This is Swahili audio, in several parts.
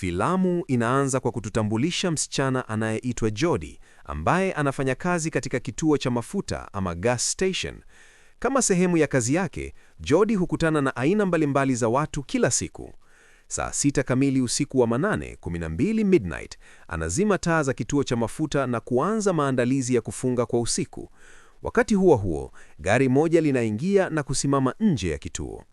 Filamu inaanza kwa kututambulisha msichana anayeitwa Jody, ambaye anafanya kazi katika kituo cha mafuta ama gas station. Kama sehemu ya kazi yake, Jody hukutana na aina mbalimbali za watu kila siku. Saa 6 kamili usiku wa manane, 12 midnight, anazima taa za kituo cha mafuta na kuanza maandalizi ya kufunga kwa usiku. Wakati huo huo, gari moja linaingia na kusimama nje ya kituo.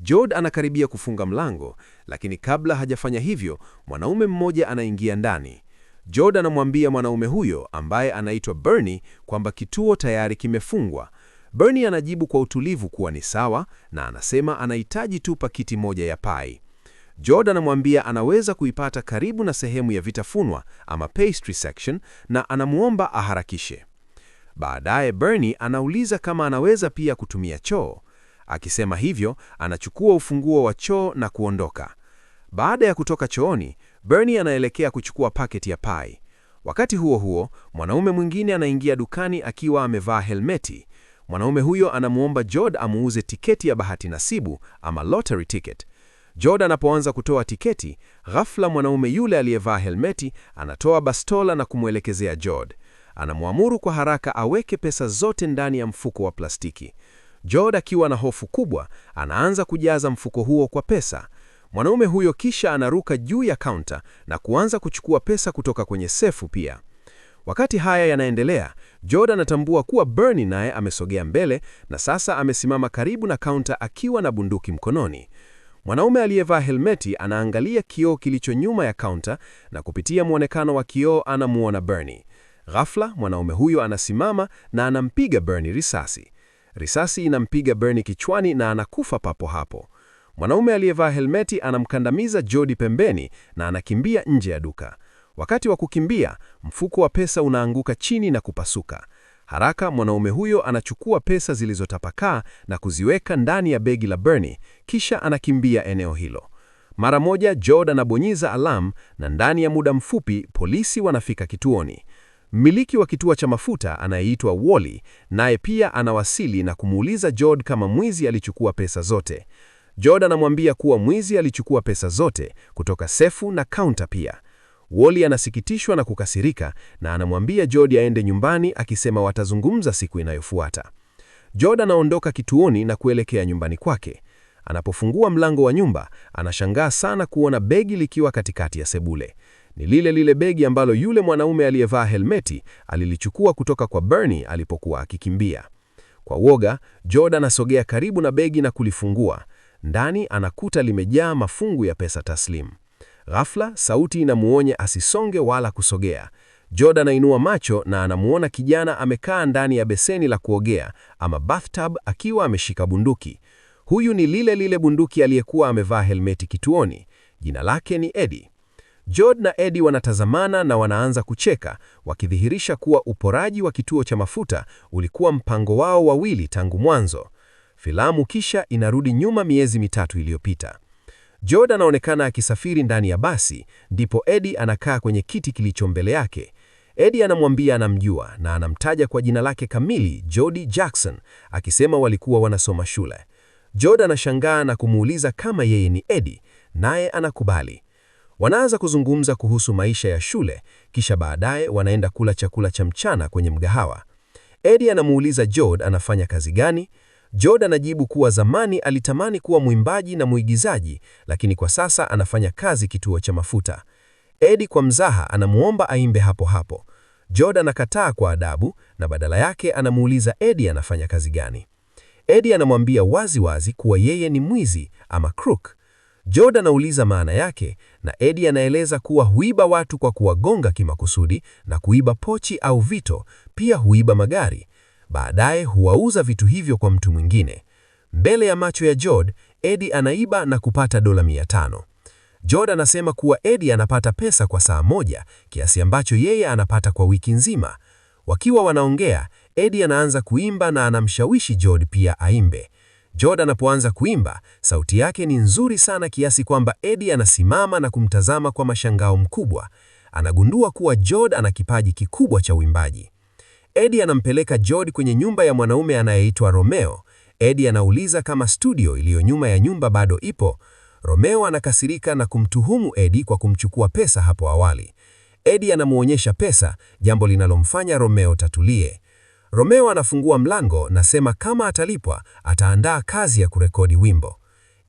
Jody anakaribia kufunga mlango, lakini kabla hajafanya hivyo, mwanaume mmoja anaingia ndani. Jody anamwambia mwanaume huyo ambaye anaitwa Bernie kwamba kituo tayari kimefungwa. Bernie anajibu kwa utulivu kuwa ni sawa na anasema anahitaji tu pakiti moja ya pai. Jody anamwambia anaweza kuipata karibu na sehemu ya vitafunwa ama pastry section na anamuomba aharakishe. Baadaye Bernie anauliza kama anaweza pia kutumia choo. Akisema hivyo, anachukua ufunguo wa choo na kuondoka. Baada ya kutoka chooni, Bernie anaelekea kuchukua paketi ya pai. Wakati huo huo, mwanaume mwingine anaingia dukani akiwa amevaa helmeti. Mwanaume huyo anamuomba Jody amuuze tiketi ya bahati nasibu ama lottery ticket. Jody anapoanza kutoa tiketi, ghafla mwanaume yule aliyevaa helmeti anatoa bastola na kumwelekezea Jody. Anamwamuru kwa haraka aweke pesa zote ndani ya mfuko wa plastiki. Jody akiwa na hofu kubwa, anaanza kujaza mfuko huo kwa pesa. Mwanaume huyo kisha anaruka juu ya kaunta na kuanza kuchukua pesa kutoka kwenye sefu pia. Wakati haya yanaendelea, Jody anatambua kuwa Bernie naye amesogea mbele na sasa amesimama karibu na kaunta akiwa na bunduki mkononi. Mwanaume aliyevaa helmeti anaangalia kioo kilicho nyuma ya kaunta na kupitia muonekano wa kioo anamuona Bernie. Ghafla, mwanaume huyo anasimama na anampiga Bernie risasi. Risasi inampiga Bernie kichwani na anakufa papo hapo. Mwanaume aliyevaa helmeti anamkandamiza Jody pembeni na anakimbia nje ya duka. Wakati wa kukimbia, mfuko wa pesa unaanguka chini na kupasuka. Haraka mwanaume huyo anachukua pesa zilizotapakaa na kuziweka ndani ya begi la Bernie, kisha anakimbia eneo hilo. Mara moja Jody anabonyeza alarm na ndani ya muda mfupi polisi wanafika kituoni. Mmiliki wa kituo cha mafuta anayeitwa Wally naye pia anawasili na kumuuliza Jody kama mwizi alichukua pesa zote. Jody anamwambia kuwa mwizi alichukua pesa zote kutoka sefu na kaunta pia. Wally anasikitishwa na kukasirika na anamwambia Jody aende nyumbani akisema watazungumza siku inayofuata. Jody anaondoka kituoni na kuelekea nyumbani kwake. Anapofungua mlango wa nyumba, anashangaa sana kuona begi likiwa katikati ya sebule. Ni lile begi ambalo yule mwanaume aliyevaa helmeti alilichukua kutoka kwa Bernie alipokuwa akikimbia. Kwa woga, Jody anasogea karibu na begi na kulifungua. Ndani anakuta limejaa mafungu ya pesa taslimu. Ghafla, sauti inamuonya asisonge wala kusogea. Jody anainua macho na anamuona kijana amekaa ndani ya beseni la kuogea ama bathtub akiwa ameshika bunduki. Huyu ni lile bunduki aliyekuwa amevaa helmeti kituoni. Jina lake ni Eddie. Jody na Eddie wanatazamana na wanaanza kucheka, wakidhihirisha kuwa uporaji wa kituo cha mafuta ulikuwa mpango wao wawili tangu mwanzo. Filamu kisha inarudi nyuma miezi 3 iliyopita. Jody anaonekana akisafiri ndani ya basi, ndipo Eddie anakaa kwenye kiti kilicho mbele yake. Eddie anamwambia anamjua na anamtaja kwa jina lake kamili, Jody Jackson, akisema walikuwa wanasoma shule. Jody anashangaa na kumuuliza kama yeye ni Eddie, naye anakubali. Wanaanza kuzungumza kuhusu maisha ya shule, kisha baadaye wanaenda kula chakula cha mchana kwenye mgahawa. Eddie anamuuliza Jody anafanya kazi gani. Jody anajibu kuwa zamani alitamani kuwa mwimbaji na mwigizaji, lakini kwa sasa anafanya kazi kituo cha mafuta. Eddie kwa mzaha anamuomba aimbe hapo hapo. Jody anakataa kwa adabu na badala yake anamuuliza Eddie anafanya kazi gani. Eddie anamwambia wazi kuwa yeye ni mwizi ama crook. Jody anauliza maana yake na Eddie anaeleza kuwa huiba watu kwa kuwagonga kimakusudi na kuiba pochi au vito, pia huiba magari. Baadaye huwauza vitu hivyo kwa mtu mwingine. Mbele ya macho ya Jody, Eddie anaiba na kupata $500. Jody anasema kuwa Eddie anapata pesa kwa saa moja, kiasi ambacho yeye anapata kwa wiki nzima. Wakiwa wanaongea, Eddie anaanza kuimba na anamshawishi Jody pia aimbe. Jody anapoanza kuimba, sauti yake ni nzuri sana kiasi kwamba Eddie anasimama na kumtazama kwa mashangao mkubwa. Anagundua kuwa Jody ana kipaji kikubwa cha uimbaji. Eddie anampeleka Jody kwenye nyumba ya mwanaume anayeitwa Romeo. Eddie anauliza kama studio iliyo nyuma ya nyumba bado ipo. Romeo anakasirika na kumtuhumu Eddie kwa kumchukua pesa hapo awali. Eddie anamuonyesha pesa, jambo linalomfanya Romeo tatulie. Romeo anafungua mlango na sema kama atalipwa, ataandaa kazi ya kurekodi wimbo.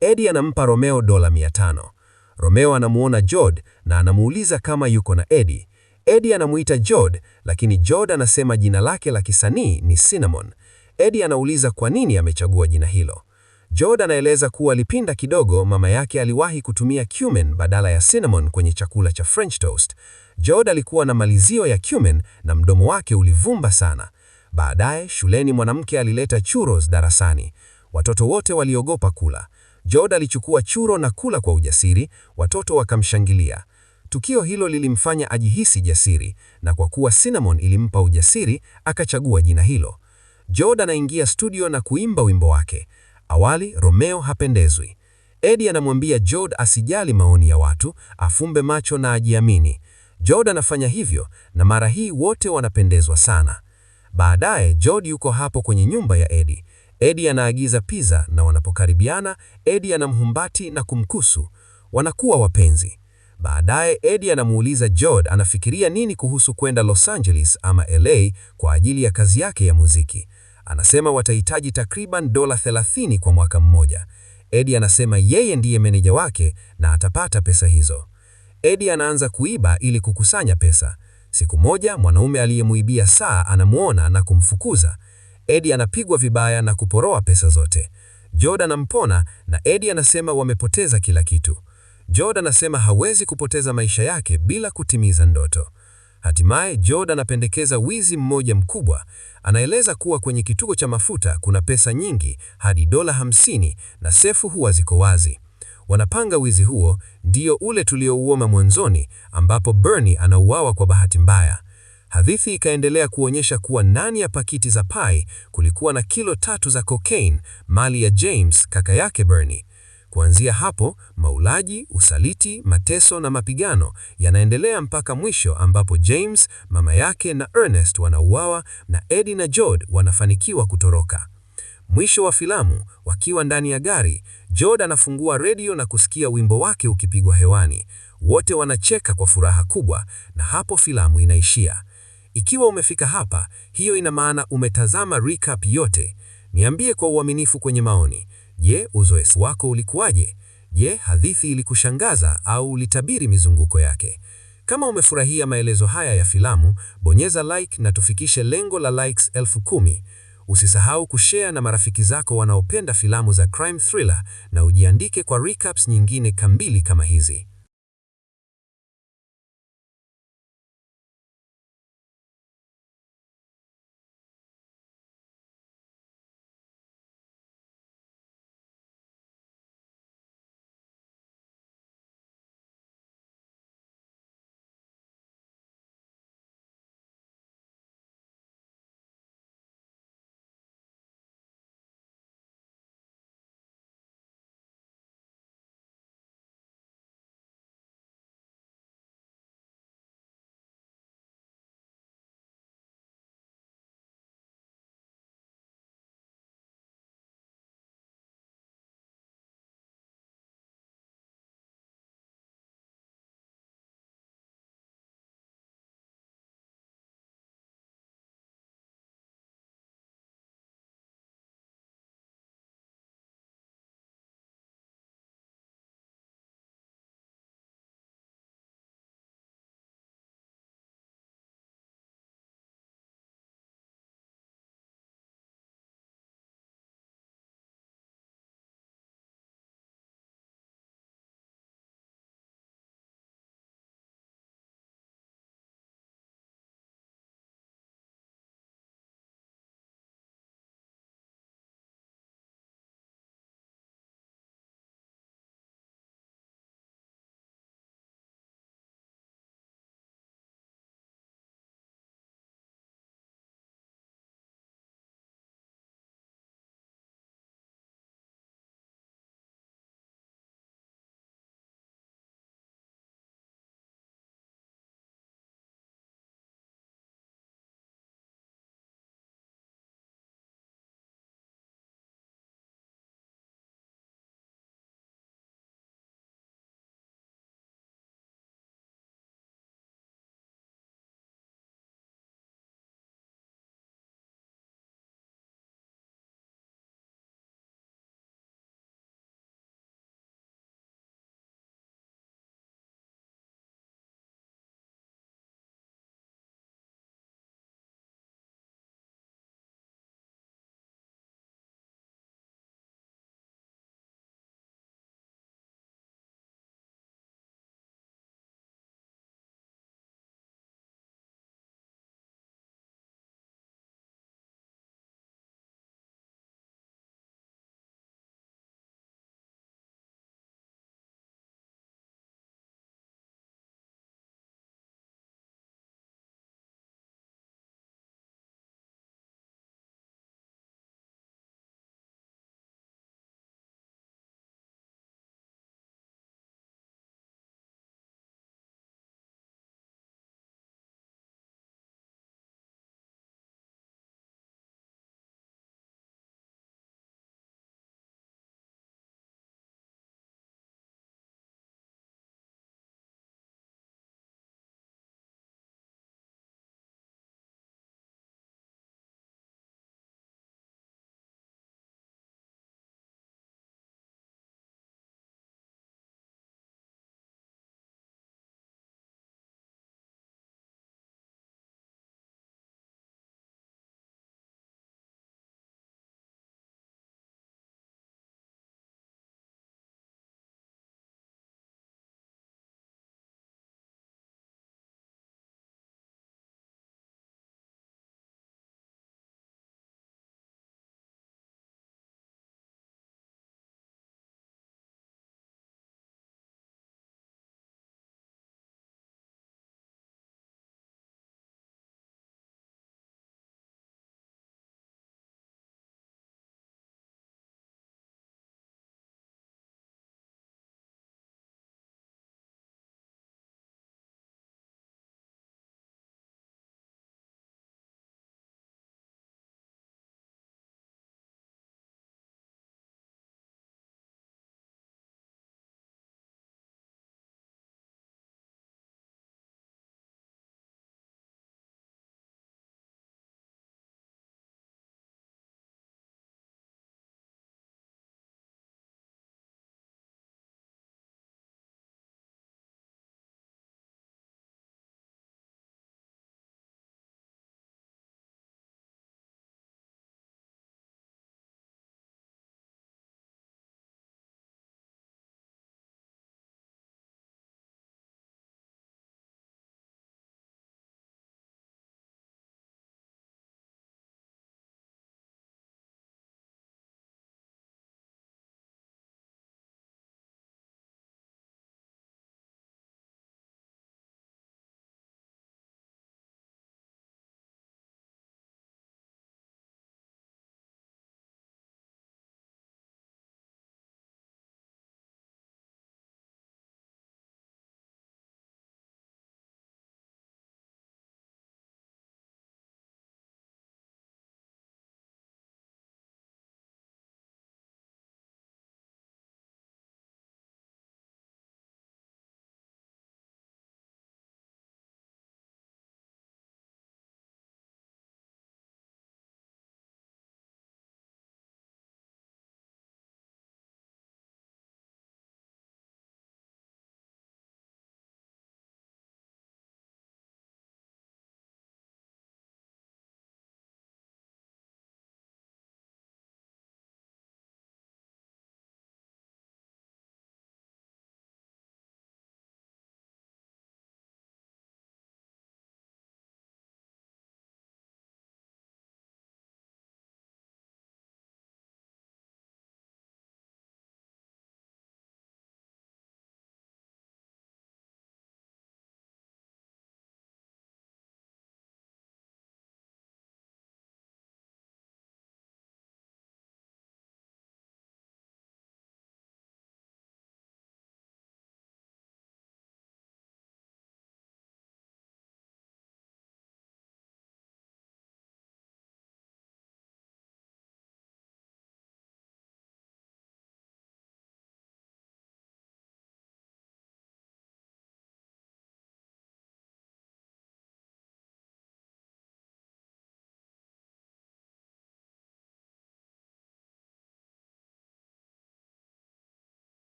Eddie anampa Romeo $500. Romeo anamuona Jod na anamuuliza kama yuko na Eddie. Eddie anamuita Jod, lakini Jod anasema jina lake la kisanii ni Cinnamon. Eddie anauliza kwa nini amechagua jina hilo. Jod anaeleza kuwa alipinda kidogo, mama yake aliwahi kutumia cumin badala ya cinnamon kwenye chakula cha French toast. Jod alikuwa na malizio ya cumin na mdomo wake ulivumba sana. Baadaye, shuleni mwanamke alileta churros darasani. Watoto wote waliogopa kula. Jod alichukua churro na kula kwa ujasiri, watoto wakamshangilia. Tukio hilo lilimfanya ajihisi jasiri, na kwa kuwa cinnamon ilimpa ujasiri, akachagua jina hilo. Jod anaingia studio na kuimba wimbo wake. Awali, Romeo hapendezwi. Eddie anamwambia Jod asijali maoni ya watu, afumbe macho na ajiamini. Jod anafanya hivyo, na mara hii wote wanapendezwa sana. Baadaye, Jod yuko hapo kwenye nyumba ya Eddie. Eddie anaagiza pizza na wanapokaribiana, Eddie anamhumbati na kumkusu. Wanakuwa wapenzi. Baadaye, Eddie anamuuliza Jod anafikiria nini kuhusu kwenda Los Angeles ama LA kwa ajili ya kazi yake ya muziki. Anasema watahitaji takriban $30 kwa mwaka mmoja. Eddie anasema yeye ndiye meneja wake na atapata pesa hizo. Eddie anaanza kuiba ili kukusanya pesa. Siku moja, mwanaume aliyemuibia saa anamuona na kumfukuza. Eddie anapigwa vibaya na kuporoa pesa zote. Jod anampona na Eddie anasema wamepoteza kila kitu. Jod anasema hawezi kupoteza maisha yake bila kutimiza ndoto. Hatimaye, Jod anapendekeza wizi mmoja mkubwa. Anaeleza kuwa kwenye kituo cha mafuta kuna pesa nyingi hadi $50 na sefu huwa ziko wazi. Wanapanga wizi huo, ndio ule tuliouona mwanzoni, ambapo Bernie anauawa kwa bahati mbaya. Hadithi ikaendelea kuonyesha kuwa ndani ya pakiti za pai kulikuwa na kilo 3 za cocaine, mali ya James, kaka yake Bernie. Kuanzia hapo, maulaji, usaliti, mateso na mapigano yanaendelea mpaka mwisho ambapo James, mama yake na Ernest wanauawa na Eddie na Jod wanafanikiwa kutoroka. Mwisho wa filamu, wakiwa ndani ya gari, Jod anafungua redio na kusikia wimbo wake ukipigwa hewani. Wote wanacheka kwa furaha kubwa na hapo filamu inaishia. Ikiwa umefika hapa, hiyo ina maana umetazama recap yote. Niambie kwa uaminifu kwenye maoni. Je, uzoefu wako ulikuwaje? Je, hadithi ilikushangaza au ulitabiri mizunguko yake? Kama umefurahia maelezo haya ya filamu, bonyeza like na tufikishe lengo la likes 10,000. Usisahau kushare na marafiki zako wanaopenda filamu za crime thriller na ujiandike kwa recaps nyingine kamili kama hizi.